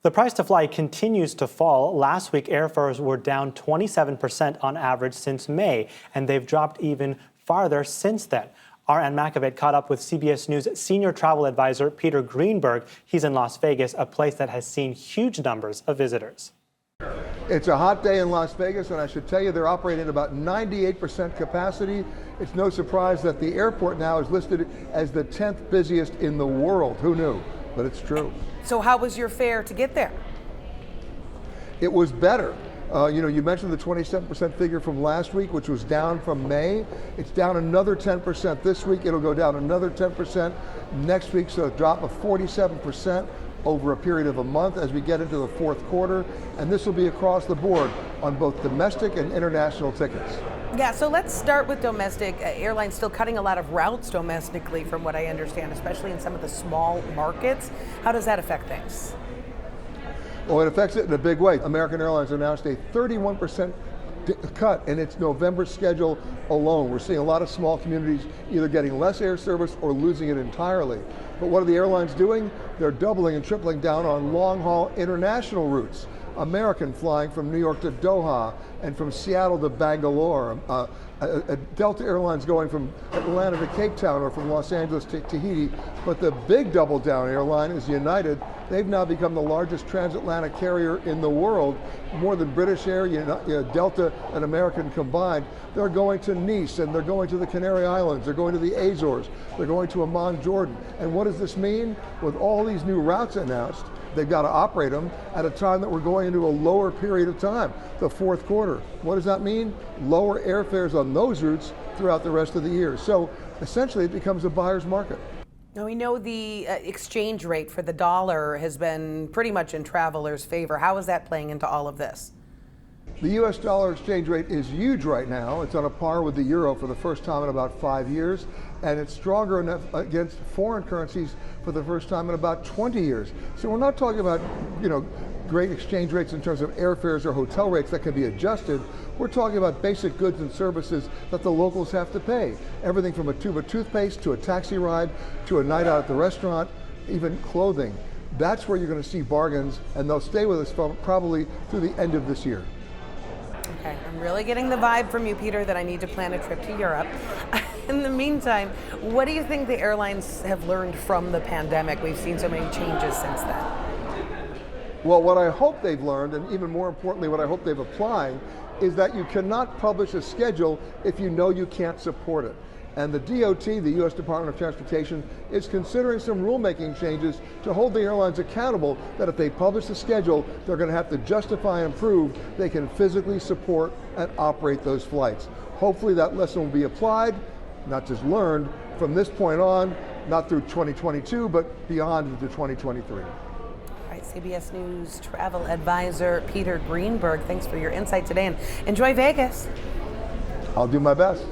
The price to fly continues to fall. Last week, airfares were down 27% on average since May, and they've dropped even farther since then. Our Anne Makovec caught up with CBS News senior travel advisor Peter Greenberg. He's in Las Vegas, a place that has seen huge numbers of visitors. It's a hot day in Las Vegas, and I should tell you they're operating at about 98% capacity. It's no surprise that the airport now is listed as the 10th busiest in the world. Who knew? But it's true. So how was your fare to get there? It was better. You mentioned the 27% figure from last week, which was down from May. It's down another 10% this week. It'll go down another 10% next week, so a drop of 47% over a period of a month as we get into the fourth quarter. And this will be across the board on both domestic and international tickets. Yeah, so let's start with domestic. Airlines still cutting a lot of routes domestically, from what I understand, especially in some of the small markets. How does that affect things? Well, it affects it in a big way. American Airlines announced a 31% cut in its November schedule alone. We're seeing a lot of small communities either getting less air service or losing it entirely. But what are the airlines doing? They're doubling and tripling down on long-haul international routes. American flying from New York to Doha and from Seattle to Bangalore. Delta Airlines going from Atlanta to Cape Town or from Los Angeles to Tahiti. But the big double down airline is United. They've now become the largest transatlantic carrier in the world, more than British Air, Delta and American combined. They're going to Nice, and they're going to the Canary Islands, they're going to the Azores, they're going to Amman, Jordan. And what does this mean? With all these new routes announced, they've got to operate them at a time that we're going into a lower period of time, the fourth quarter. What does that mean? Lower airfares on those routes throughout the rest of the year. So essentially it becomes a buyer's market. Now, we know the exchange rate for the dollar has been pretty much in travelers' favor. How is that playing into all of this? The US dollar exchange rate is huge right now. It's on a par with the euro for the first time in about 5 years, and it's stronger enough against foreign currencies for the first time in about 20 years. So we're not talking about, great exchange rates in terms of airfares or hotel rates that can be adjusted. We're talking about basic goods and services that the locals have to pay. Everything from a tube of toothpaste to a taxi ride to a night out at the restaurant, even clothing. That's where you're going to see bargains, and they'll stay with us probably through the end of this year. Okay, I'm really getting the vibe from you, Peter, that I need to plan a trip to Europe. In the meantime, what do you think the airlines have learned from the pandemic? We've seen so many changes since then. Well, what I hope they've learned, and even more importantly, what I hope they've applied, is that you cannot publish a schedule if you know you can't support it. And the DOT, the U.S. Department of Transportation, is considering some rulemaking changes to hold the airlines accountable that if they publish the schedule, they're going to have to justify and prove they can physically support and operate those flights. Hopefully that lesson will be applied, not just learned, from this point on, not through 2022, but beyond into 2023. CBS News travel advisor Peter Greenberg, thanks for your insight today, and enjoy Vegas. I'll do my best.